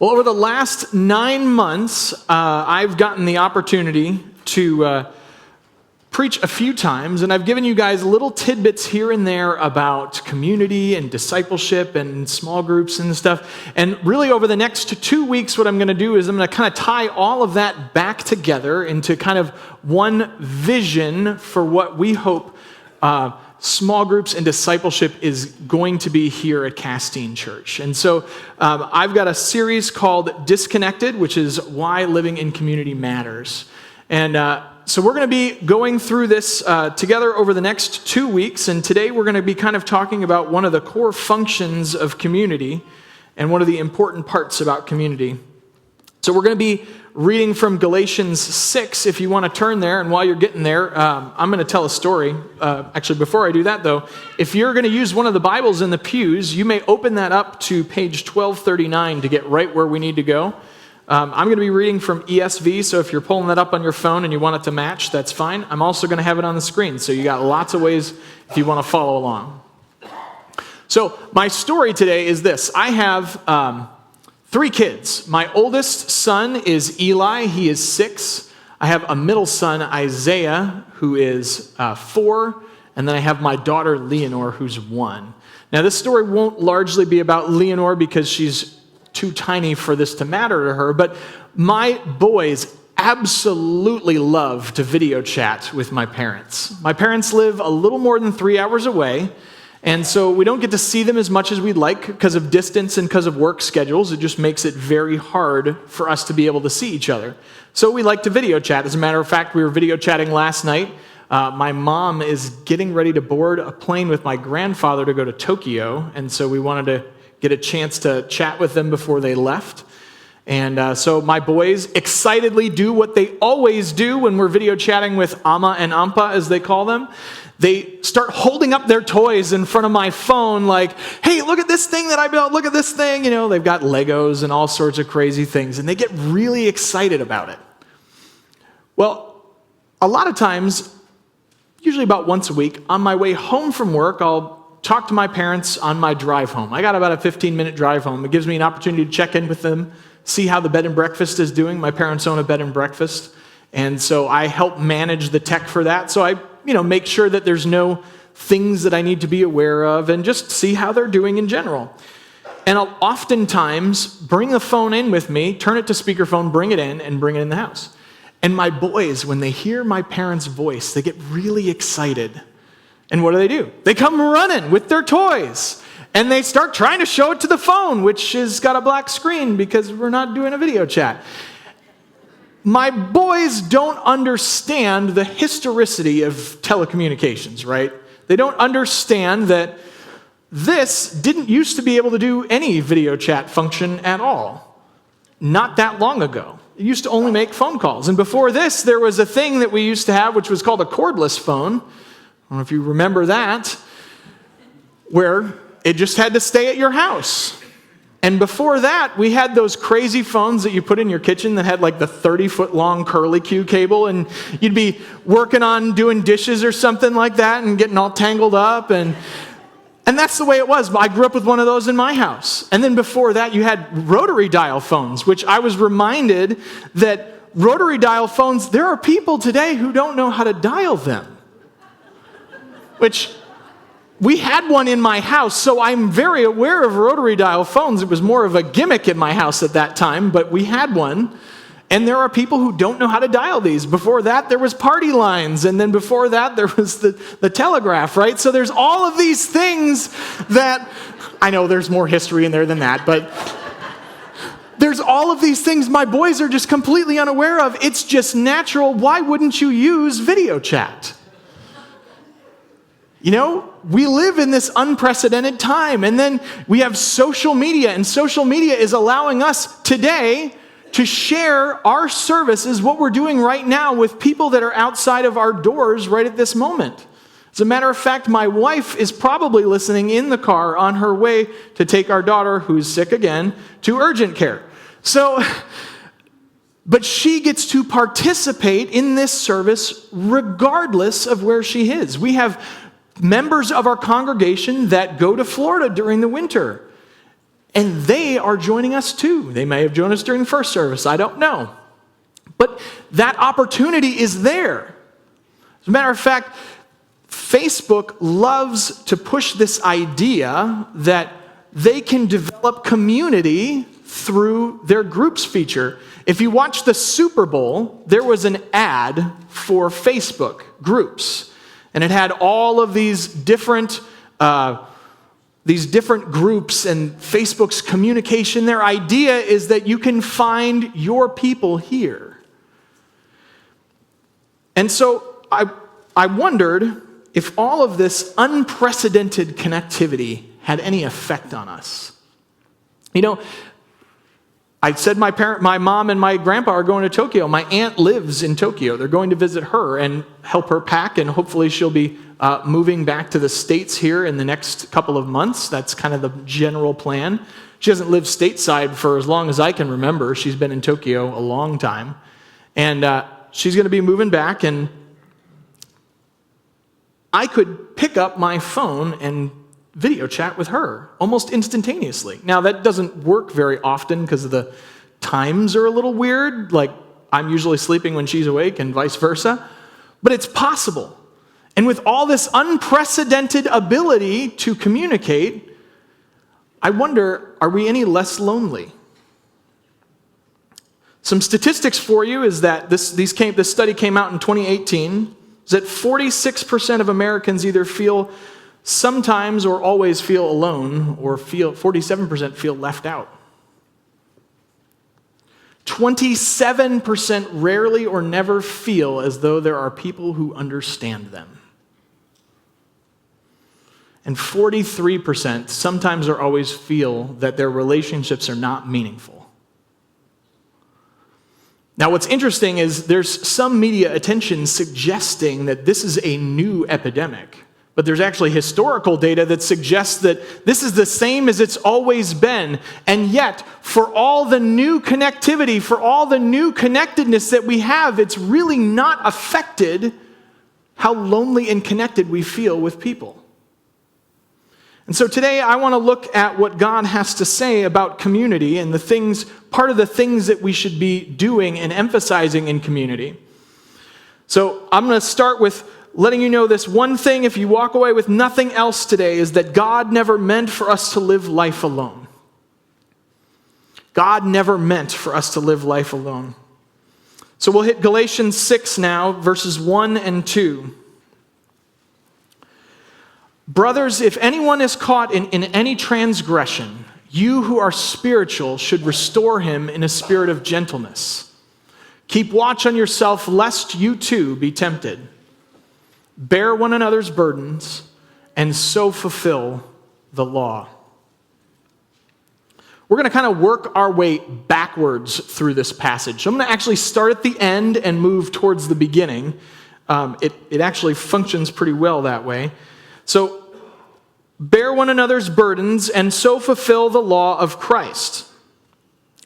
Well, over the last 9 months, I've gotten the opportunity to preach a few times, and I've given you guys little tidbits here and there about community and discipleship and small groups and stuff. And really over the next 2 weeks, what I'm going to do is I'm going to kind of tie all of that back together into kind of one vision for what we hope small groups and discipleship is going to be here at Castine Church. And so I've got a series called Disconnected, which is why living in community matters. And so we're going to be going through this together over the next 2 weeks. And today we're going to be kind of talking about one of the core functions of community and one of the important parts about community. So we're going to be reading from Galatians 6, if you want to turn there. And while you're getting there, I'm going to tell a story. Actually, before I do that, though, if you're going to use one of the Bibles in the pews, you may open that up to page 1239 to get right where we need to go. I'm going to be reading from ESV, so if you're pulling that up on your phone and you want it to match, that's fine. I'm also going to have it on the screen, so you got lots of ways if you want to follow along. So my story today is this. I have 3 kids. My oldest son is Eli. He is 6. I have a middle son, Isaiah, who is 4. And then I have my daughter, Leonore, who's 1. Now, this story won't largely be about Leonore because she's too tiny for this to matter to her. But my boys absolutely love to video chat with my parents. My parents live a little more than 3 hours away. And so we don't get to see them as much as we'd like because of distance and because of work schedules. It just makes it very hard for us to be able to see each other. So we like to video chat. As a matter of fact, we were video chatting last night. My mom is getting ready to board a plane with my grandfather to go to Tokyo. And so we wanted to get a chance to chat with them before they left. And so my boys excitedly do what they always do when we're video chatting with Amma and Ampa, as they call them. They start holding up their toys in front of my phone like, hey, look at this thing that I built, look at this thing. You know, they've got Legos and all sorts of crazy things, and they get really excited about it. Well, a lot of times, usually about once a week, on my way home from work, I'll talk to my parents on my drive home. I got about a 15-minute drive home. It gives me an opportunity to check in with them, see how the bed and breakfast is doing. My parents own a bed and breakfast, and so I help manage the tech for that. So I make sure that there's no things that I need to be aware of and just see how they're doing in general. And I'll oftentimes bring the phone in with me, turn it to speakerphone, bring it in, and bring it in the house. And my boys, when they hear my parents' voice, they get really excited. And what do? They come running with their toys. And they start trying to show it to the phone, which has got a black screen because we're not doing a video chat. My boys don't understand the historicity of telecommunications, right? They don't understand that this didn't used to be able to do any video chat function at all. Not that long ago. It used to only make phone calls. And before this, there was a thing that we used to have, which was called a cordless phone. I don't know if you remember that, where it just had to stay at your house. And before that, we had those crazy phones that you put in your kitchen that had like the 30-foot long curly-Q cable, and you'd be working on doing dishes or something like that and getting all tangled up. And that's the way it was. I grew up with one of those in my house. And then before that, you had rotary dial phones, which I was reminded that rotary dial phones, there are people today who don't know how to dial them. Which we had one in my house, so I'm very aware of rotary dial phones. It was more of a gimmick in my house at that time, but we had one. And there are people who don't know how to dial these. Before that, there was party lines. And then before that, there was the telegraph, right? So there's all of these things that, I know there's more history in there than that, but there's all of these things my boys are just completely unaware of. It's just natural. Why wouldn't you use video chat? We live in this unprecedented time, and then we have social media, and social media is allowing us today to share our services, what we're doing right now, with people that are outside of our doors right at this moment. As a matter of fact, my wife is probably listening in the car on her way to take our daughter, who's sick again, to urgent care. But she gets to participate in this service regardless of where she is. We have members of our congregation that go to Florida during the winter. And they are joining us too. They may have joined us during the first service. I don't know. But that opportunity is there. As a matter of fact, Facebook loves to push this idea that they can develop community through their groups feature. If you watch the Super Bowl, there was an ad for Facebook groups. And it had all of these different groups and Facebook's communication. Their idea is that you can find your people here. And so I wondered if all of this unprecedented connectivity had any effect on us. You know, I said my mom and my grandpa are going to Tokyo. My aunt lives in Tokyo. They're going to visit her and help her pack, and hopefully she'll be moving back to the States here in the next couple of months. That's kind of the general plan. She hasn't lived stateside for as long as I can remember. She's been in Tokyo a long time. And she's going to be moving back, and I could pick up my phone and video chat with her almost instantaneously. Now, that doesn't work very often because the times are a little weird. Like, I'm usually sleeping when she's awake and vice versa. But it's possible. And with all this unprecedented ability to communicate, I wonder, are we any less lonely? Some statistics for you is that this study came out in 2018, is that 46% of Americans either feel sometimes or always feel alone, or 47% feel left out. 27% rarely or never feel as though there are people who understand them. And 43% sometimes or always feel that their relationships are not meaningful. Now, what's interesting is there's some media attention suggesting that this is a new epidemic. But there's actually historical data that suggests that this is the same as it's always been. And yet, for all the new connectivity, for all the new connectedness that we have, it's really not affected how lonely and connected we feel with people. And so today I want to look at what God has to say about community and part of the things that we should be doing and emphasizing in community. So I'm going to start with letting you know this one thing, if you walk away with nothing else today, is that God never meant for us to live life alone. God never meant for us to live life alone. So we'll hit Galatians 6 now, verses 1 and 2. Brothers, if anyone is caught in any transgression, you who are spiritual should restore him in a spirit of gentleness. Keep watch on yourself, lest you too be tempted. Bear one another's burdens, and so fulfill the law. We're going to kind of work our way backwards through this passage. So I'm going to actually start at the end and move towards the beginning. It actually functions pretty well that way. So, bear one another's burdens, and so fulfill the law of Christ.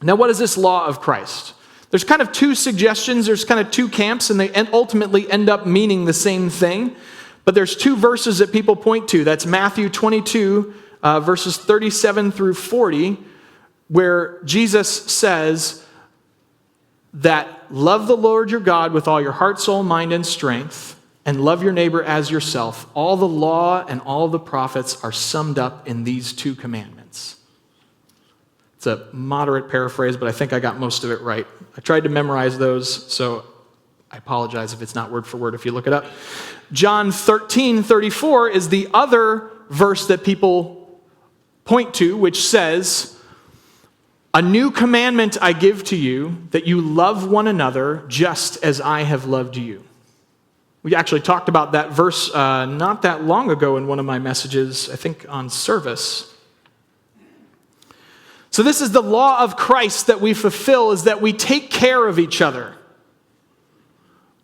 Now, what is this law of Christ? There's kind of two suggestions, there's kind of two camps, and they ultimately end up meaning the same thing. But there's two verses that people point to. That's Matthew 22, verses 37 through 40, where Jesus says that love the Lord your God with all your heart, soul, mind, and strength, and love your neighbor as yourself. All the law and all the prophets are summed up in these two commandments. It's a moderate paraphrase, but I think I got most of it right. I tried to memorize those, so I apologize if it's not word for word if you look it up. John 13:34 is the other verse that people point to, which says, "A new commandment I give to you, that you love one another just as I have loved you." We actually talked about that verse not that long ago in one of my messages, I think on service. So this is the law of Christ that we fulfill, is that we take care of each other.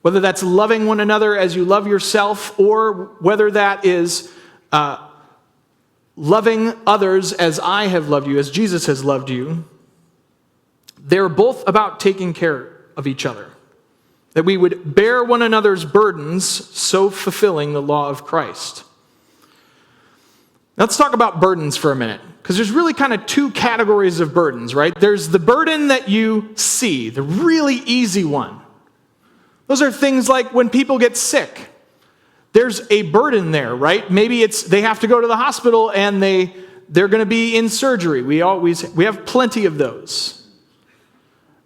Whether that's loving one another as you love yourself, or whether that is loving others as I have loved you, as Jesus has loved you. They're both about taking care of each other. That we would bear one another's burdens, so fulfilling the law of Christ. Let's talk about burdens for a minute, because there's really kind of two categories of burdens, right? There's the burden that you see, the really easy one. Those are things like when people get sick. There's a burden there, right? Maybe it's they have to go to the hospital and they're going to be in surgery. We have plenty of those.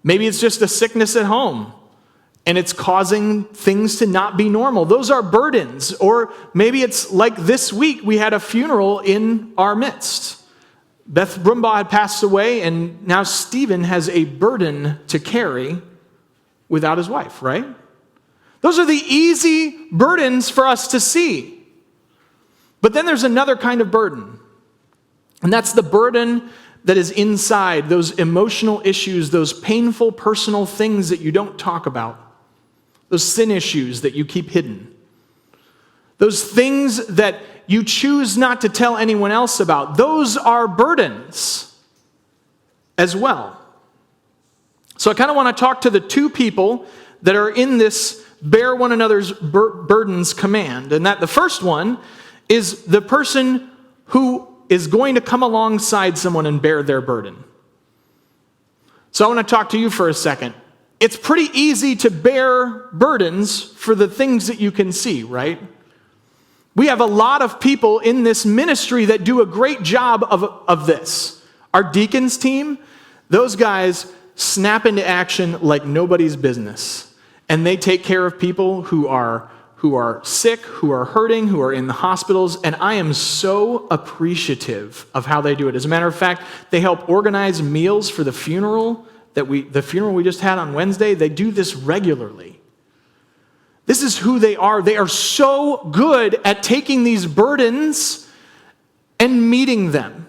Maybe it's just a sickness at home and it's causing things to not be normal. Those are burdens. Or maybe it's like this week we had a funeral in our midst. Beth Brumbaugh had passed away, and now Stephen has a burden to carry without his wife, right? Those are the easy burdens for us to see. But then there's another kind of burden. And that's the burden that is inside, those emotional issues, those painful personal things that you don't talk about, those sin issues that you keep hidden, those things that you choose not to tell anyone else about. Those are burdens as well. So I kind of want to talk to the two people that are in this bear one another's burdens command. And that the first one is the person who is going to come alongside someone and bear their burden. So I want to talk to you for a second. It's pretty easy to bear burdens for the things that you can see, right? We have a lot of people in this ministry that do a great job of this. Our deacons team, those guys snap into action like nobody's business. And they take care of people who are sick, who are hurting, who are in the hospitals, and I am so appreciative of how they do it. As a matter of fact, they help organize meals for the funeral we just had on Wednesday. They do this regularly. This is who they are. They are so good at taking these burdens and meeting them.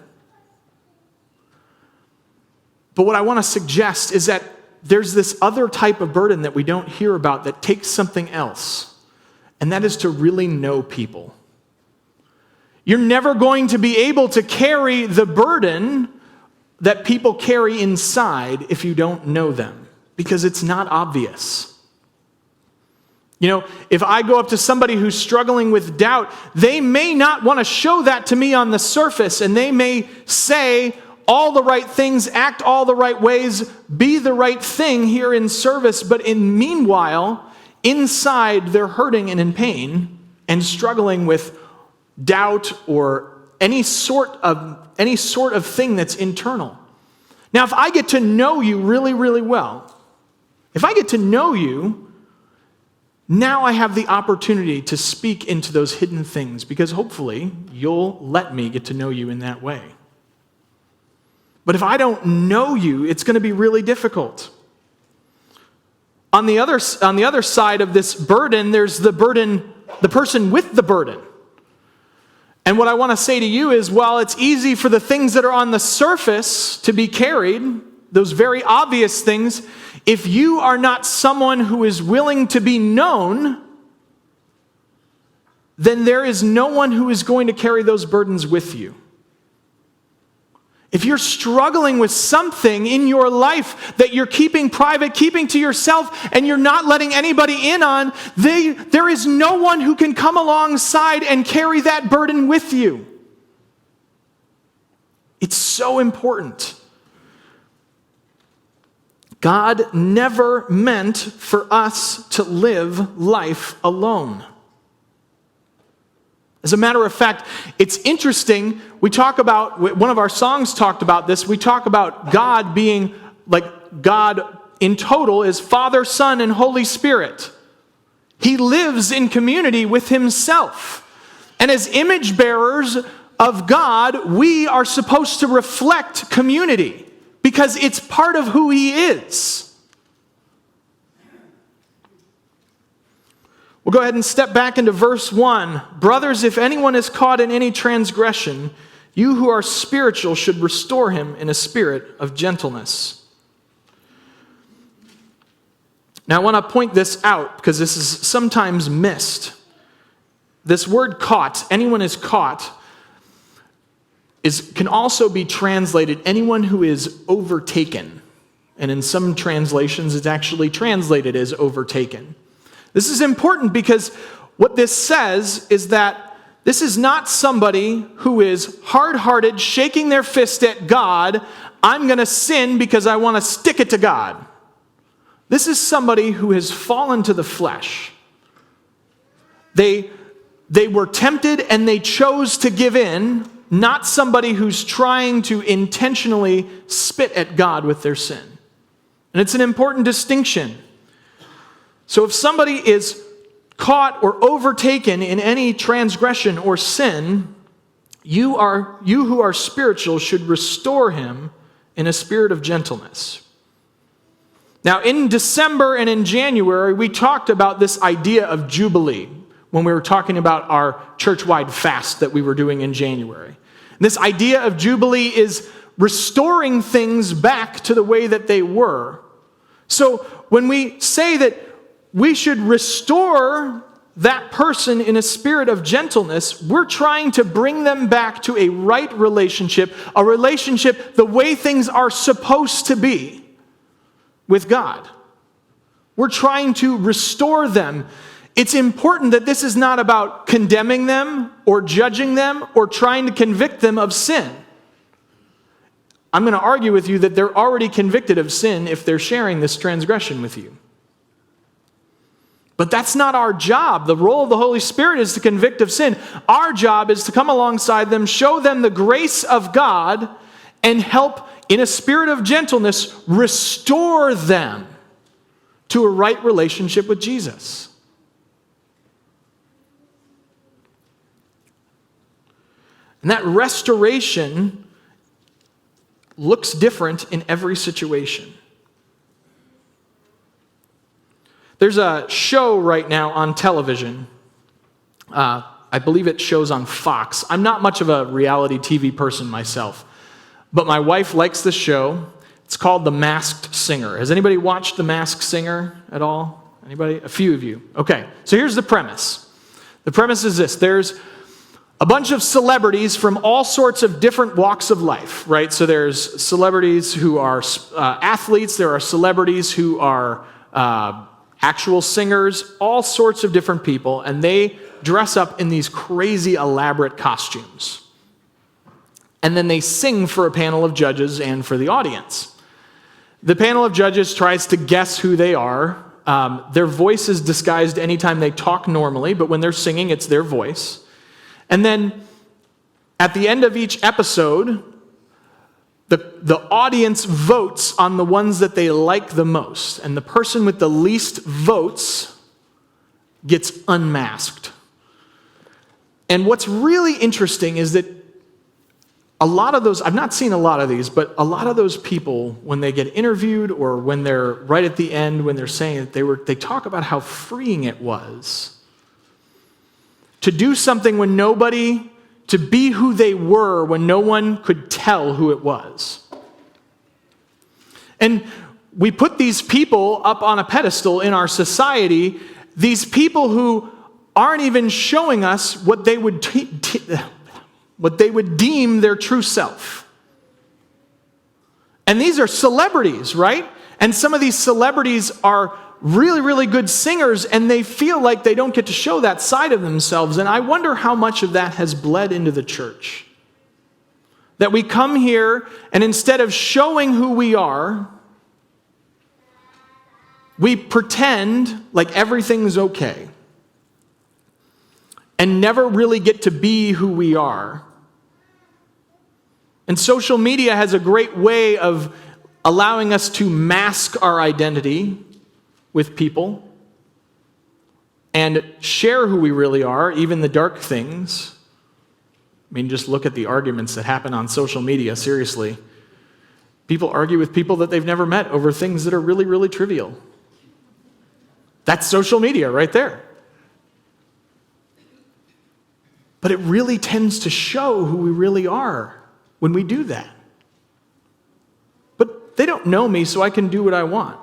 But what I want to suggest is that there's this other type of burden that we don't hear about that takes something else, and that is to really know people. You're never going to be able to carry the burden that people carry inside if you don't know them, because it's not obvious. You know, if I go up to somebody who's struggling with doubt, they may not want to show that to me on the surface, and they may say all the right things, act all the right ways, be the right thing here in service, but meanwhile, inside they're hurting and in pain and struggling with doubt or any sort of thing that's internal. Now, if I get to know you really, really well, if I get to know you, now I have the opportunity to speak into those hidden things, because hopefully you'll let me get to know you in that way. But if I don't know you, it's going to be really difficult. On the other side of this burden, there's the person with the burden. And what I want to say to you is, while it's easy for the things that are on the surface to be carried, those very obvious things, if you are not someone who is willing to be known, then there is no one who is going to carry those burdens with you. If you're struggling with something in your life that you're keeping private, keeping to yourself, and you're not letting anybody in on, there is no one who can come alongside and carry that burden with you. It's so important. God never meant for us to live life alone. As a matter of fact, it's interesting, we talk about, one of our songs talked about this, we talk about God being, like God in total is Father, Son, and Holy Spirit. He lives in community with himself. And as image bearers of God, we are supposed to reflect community because it's part of who he is. We'll go ahead and step back into verse 1. Brothers, if anyone is caught in any transgression, you who are spiritual should restore him in a spirit of gentleness. Now I want to point this out because this is sometimes missed. This word caught, anyone is caught, can also be translated anyone who is overtaken. And in some translations, it's actually translated as overtaken. This is important because what this says is that this is not somebody who is hard-hearted, shaking their fist at God, I'm going to sin because I want to stick it to God. This is somebody who has fallen to the flesh. They were tempted and they chose to give in, not somebody who's trying to intentionally spit at God with their sin. And it's an important distinction. So if somebody is caught or overtaken in any transgression or sin, you who are spiritual should restore him in a spirit of gentleness. Now, in December and in January, we talked about this idea of Jubilee when we were talking about our church-wide fast that we were doing in January. This idea of Jubilee is restoring things back to the way that they were. So when we say that we should restore that person in a spirit of gentleness, we're trying to bring them back to a right relationship, a relationship the way things are supposed to be with God. We're trying to restore them. It's important that this is not about condemning them or judging them or trying to convict them of sin. I'm going to argue with you that they're already convicted of sin if they're sharing this transgression with you. But that's not our job. The role of the Holy Spirit is to convict of sin. Our job is to come alongside them, show them the grace of God, and help, in a spirit of gentleness, restore them to a right relationship with Jesus. And that restoration looks different in every situation. There's a show right now on television. I believe it shows on Fox. I'm not much of a reality TV person myself, but my wife likes the show. It's called The Masked Singer. Has anybody watched The Masked Singer at all? Anybody? A few of you. Okay, so here's the premise. The premise is this. There's a bunch of celebrities from all sorts of different walks of life, right? So there's celebrities who are athletes. There are celebrities who are actual singers, all sorts of different people, and they dress up in these crazy, elaborate costumes. And then they sing for a panel of judges and for the audience. The panel of judges tries to guess who they are. Their voice is disguised anytime they talk normally, but when they're singing, it's their voice. And then at the end of each episode, the audience votes on the ones that they like the most. And the person with the least votes gets unmasked. And what's really interesting is that a lot of those, I've not seen a lot of these, but a lot of those people, when they get interviewed or when they're right at the end, when they're saying that they talk about how freeing it was to do something when nobody, to be who they were when no one could tell who it was. And we put these people up on a pedestal in our society, these people who aren't even showing us what they would what they would deem their true self. And these are celebrities, right? And some of these celebrities are really, really good singers, and they feel like they don't get to show that side of themselves. And I wonder how much of that has bled into the church. That we come here, and instead of showing who we are, we pretend like everything's okay. And never really get to be who we are. And social media has a great way of allowing us to mask our identity with people and share who we really are, even the dark things. I mean, just look at the arguments that happen on social media, seriously. People argue with people that they've never met over things that are really, really trivial. That's social media right there. But it really tends to show who we really are when we do that. But they don't know me, so I can do what I want.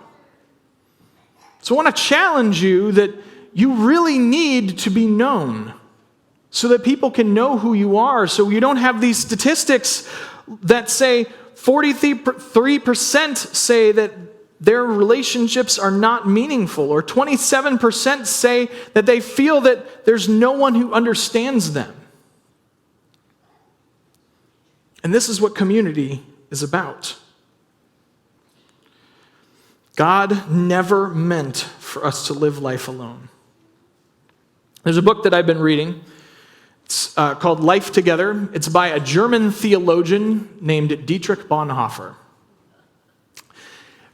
So I want to challenge you that you really need to be known so that people can know who you are, so you don't have these statistics that say 43% say that their relationships are not meaningful, or 27% say that they feel that there's no one who understands them. And this is what community is about. God never meant for us to live life alone. There's a book that I've been reading. It's called Life Together. It's by a German theologian named Dietrich Bonhoeffer.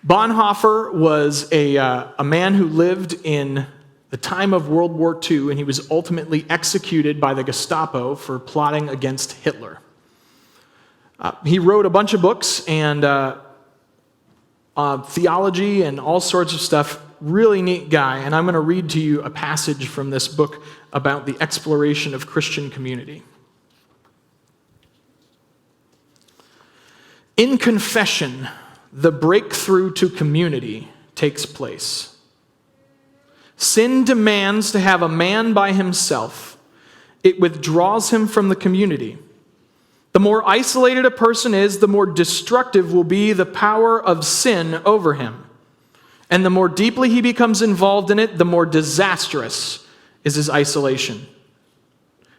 Bonhoeffer was a man who lived in the time of World War II, and he was ultimately executed by the Gestapo for plotting against Hitler. He wrote a bunch of books and theology and all sorts of stuff. Really neat guy, and I'm going to read to you a passage from this book about the exploration of Christian community. In confession, the breakthrough to community takes place. Sin demands to have a man by himself. It withdraws him from the community. The more isolated a person is, the more destructive will be the power of sin over him. And the more deeply he becomes involved in it, the more disastrous is his isolation.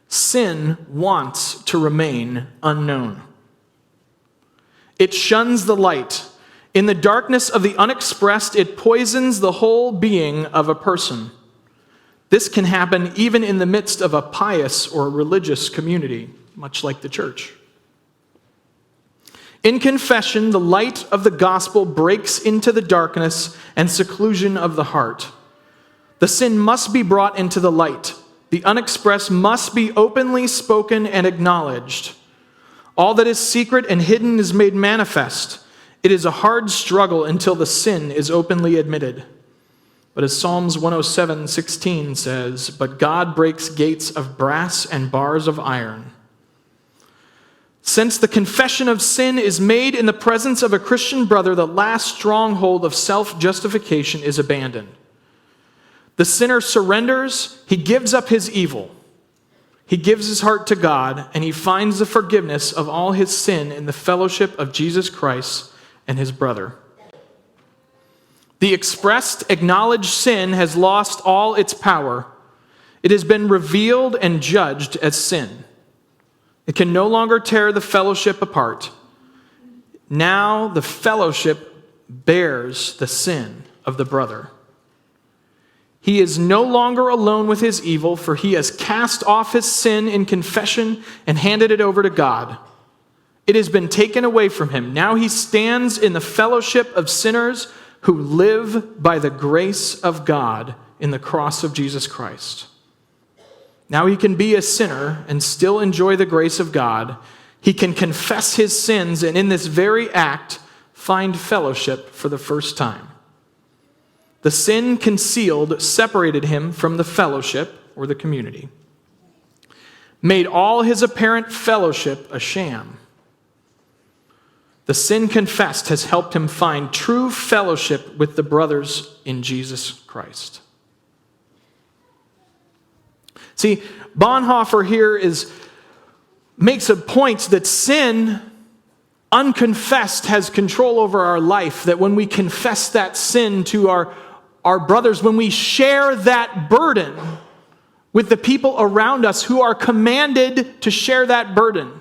Sin wants to remain unknown. It shuns the light. In the darkness of the unexpressed, it poisons the whole being of a person. This can happen even in the midst of a pious or religious community, much like the church. In confession, the light of the gospel breaks into the darkness and seclusion of the heart. The sin must be brought into the light. The unexpressed must be openly spoken and acknowledged. All that is secret and hidden is made manifest. It is a hard struggle until the sin is openly admitted. But as Psalms 107:16 says, "But God breaks gates of brass and bars of iron." Since the confession of sin is made in the presence of a Christian brother, the last stronghold of self-justification is abandoned. The sinner surrenders, he gives up his evil. He gives his heart to God, and he finds the forgiveness of all his sin in the fellowship of Jesus Christ and his brother. The expressed, acknowledged sin has lost all its power. It has been revealed and judged as sin. It can no longer tear the fellowship apart. Now the fellowship bears the sin of the brother. He is no longer alone with his evil, for he has cast off his sin in confession and handed it over to God. It has been taken away from him. Now he stands in the fellowship of sinners who live by the grace of God in the cross of Jesus Christ. Now he can be a sinner and still enjoy the grace of God. He can confess his sins and in this very act find fellowship for the first time. The sin concealed separated him from the fellowship or the community, made all his apparent fellowship a sham. The sin confessed has helped him find true fellowship with the brothers in Jesus Christ. See, Bonhoeffer here makes a point that sin, unconfessed, has control over our life. That when we confess that sin to our brothers, when we share that burden with the people around us who are commanded to share that burden,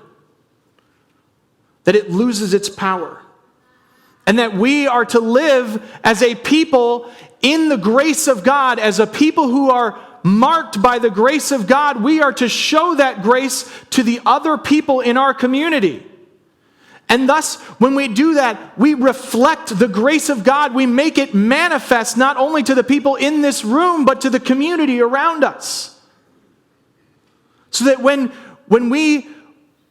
that it loses its power. And that we are to live as a people in the grace of God, as a people who are marked by the grace of God. We are to show that grace to the other people in our community. And thus, when we do that, we reflect the grace of God. We make it manifest not only to the people in this room, but to the community around us. So that when we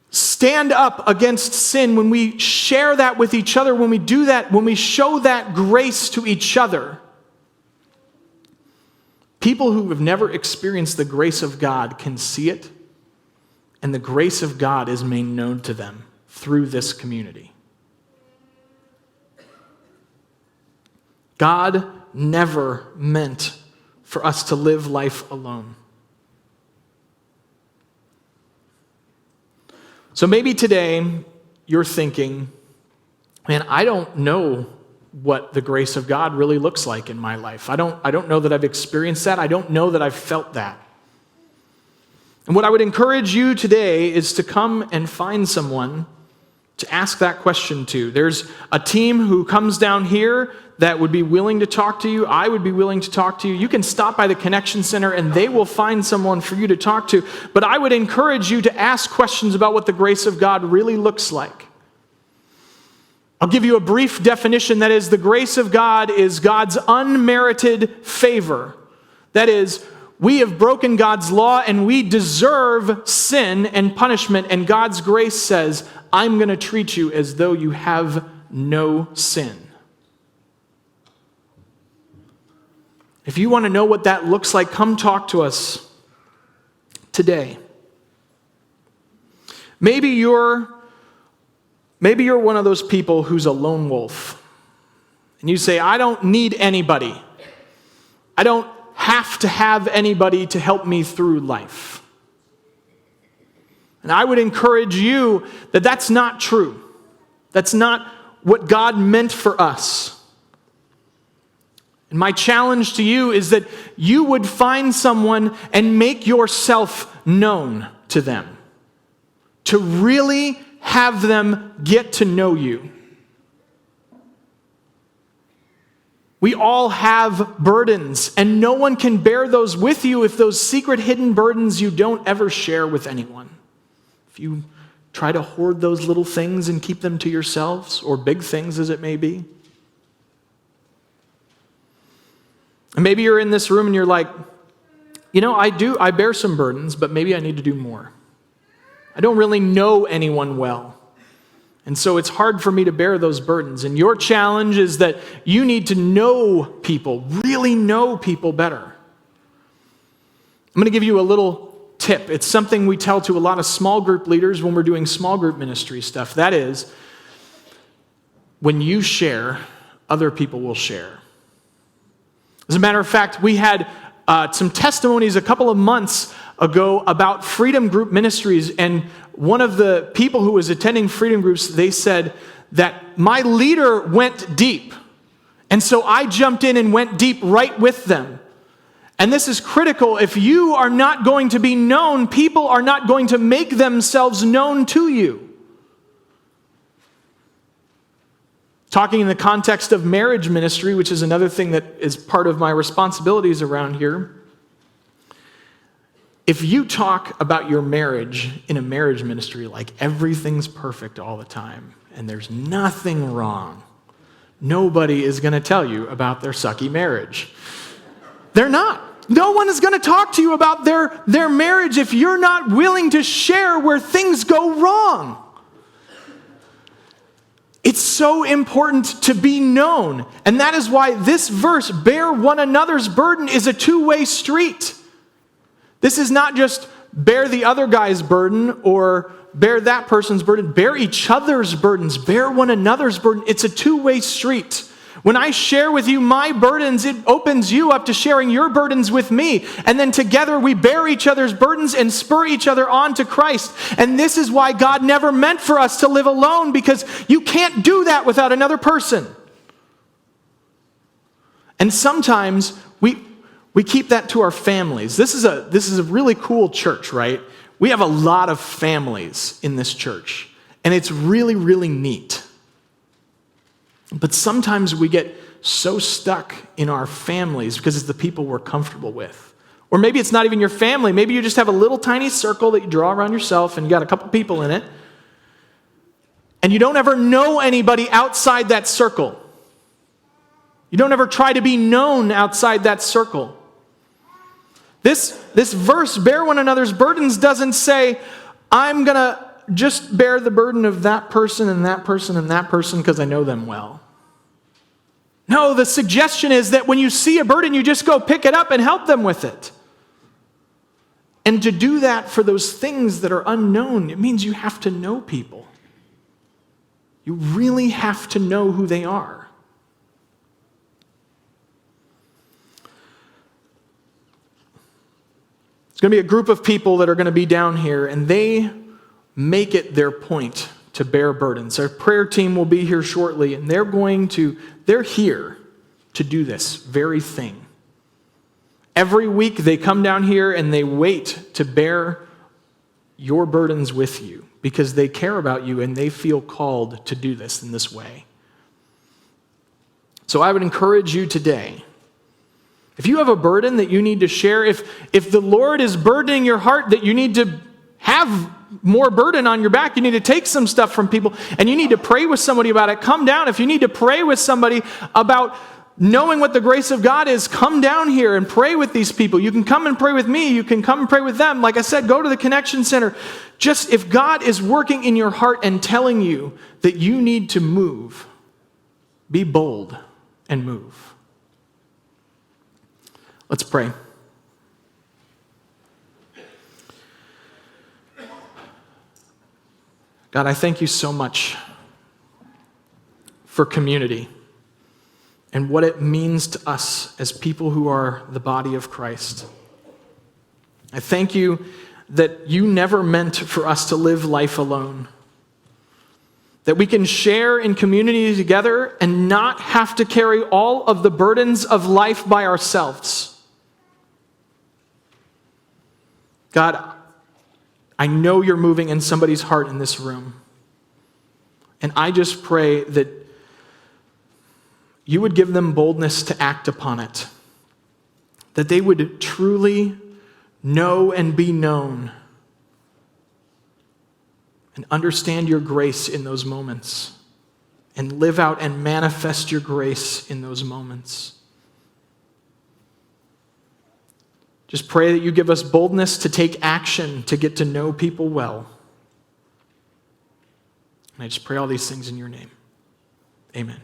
stand up against sin, when we share that with each other, when we do that, when we show that grace to each other, people who have never experienced the grace of God can see it, and the grace of God is made known to them through this community. God never meant for us to live life alone. So maybe today you're thinking, man, I don't know what the grace of God really looks like in my life. I don't know that I've experienced that. I don't know that I've felt that. And what I would encourage you today is to come and find someone to ask that question to. There's a team who comes down here that would be willing to talk to you. I would be willing to talk to you. You can stop by the Connection Center and they will find someone for you to talk to. But I would encourage you to ask questions about what the grace of God really looks like. I'll give you a brief definition. That is, the grace of God is God's unmerited favor. That is, we have broken God's law and we deserve sin and punishment. And God's grace says, I'm going to treat you as though you have no sin. If you want to know what that looks like, come talk to us today. Maybe you're one of those people who's a lone wolf. And you say, I don't need anybody. I don't have to have anybody to help me through life. And I would encourage you that that's not true. That's not what God meant for us. And my challenge to you is that you would find someone and make yourself known to them. To really have them get to know you. We all have burdens, and no one can bear those with you if those secret hidden burdens you don't ever share with anyone. If you try to hoard those little things and keep them to yourselves, or big things as it may be. And maybe you're in this room and you're like, I bear some burdens, but maybe I need to do more. I don't really know anyone well. And so it's hard for me to bear those burdens. And your challenge is that you need to know people, really know people better. I'm going to give you a little tip. It's something we tell to a lot of small group leaders when we're doing small group ministry stuff. That is, when you share, other people will share. As a matter of fact, we had some testimonies a couple of months ago about Freedom Group Ministries, and one of the people who was attending Freedom Groups, they said that my leader went deep, and so I jumped in and went deep right with them. And this is critical. If you are not going to be known, people are not going to make themselves known to you. Talking in the context of marriage ministry, which is another thing that is part of my responsibilities around here. If you talk about your marriage in a marriage ministry like everything's perfect all the time and there's nothing wrong, nobody is going to tell you about their sucky marriage. They're not. No one is going to talk to you about their marriage if you're not willing to share where things go wrong. It's so important to be known. And that is why this verse, bear one another's burden, is a two-way street. This is not just bear the other guy's burden or bear that person's burden. Bear each other's burdens. Bear one another's burden. It's a two-way street. When I share with you my burdens, it opens you up to sharing your burdens with me. And then together we bear each other's burdens and spur each other on to Christ. And this is why God never meant for us to live alone, because you can't do that without another person. And sometimes we keep that to our families. This is a really cool church, right? We have a lot of families in this church. And it's really, really neat. But sometimes we get so stuck in our families because it's the people we're comfortable with. Or maybe it's not even your family. Maybe you just have a little tiny circle that you draw around yourself and you got a couple people in it. And you don't ever know anybody outside that circle. You don't ever try to be known outside that circle. This verse, bear one another's burdens, doesn't say, I'm going to just bear the burden of that person and that person and that person because I know them well. No, the suggestion is that when you see a burden, you just go pick it up and help them with it. And to do that for those things that are unknown, it means you have to know people. You really have to know who they are. There's going to be a group of people that are going to be down here, and they make it their point to bear burdens. Our prayer team will be here shortly, and they're here to do this very thing. Every week they come down here and they wait to bear your burdens with you because they care about you and they feel called to do this in this way. So I would encourage you today, if you have a burden that you need to share, if the Lord is burdening your heart that you need to have more burden on your back, you need to take some stuff from people and you need to pray with somebody about it, come down. If you need to pray with somebody about knowing what the grace of God is, come down here and pray with these people. You can come and pray with me. You can come and pray with them. Like I said, go to the Connection Center. Just if God is working in your heart and telling you that you need to move, be bold and move. Let's pray. God, I thank you so much for community and what it means to us as people who are the body of Christ. I thank you that you never meant for us to live life alone, that we can share in community together and not have to carry all of the burdens of life by ourselves. God, I know you're moving in somebody's heart in this room. And I just pray that you would give them boldness to act upon it. That they would truly know and be known. And understand your grace in those moments. And live out and manifest your grace in those moments. Just pray that you give us boldness to take action, to get to know people well. And I just pray all these things in your name. Amen.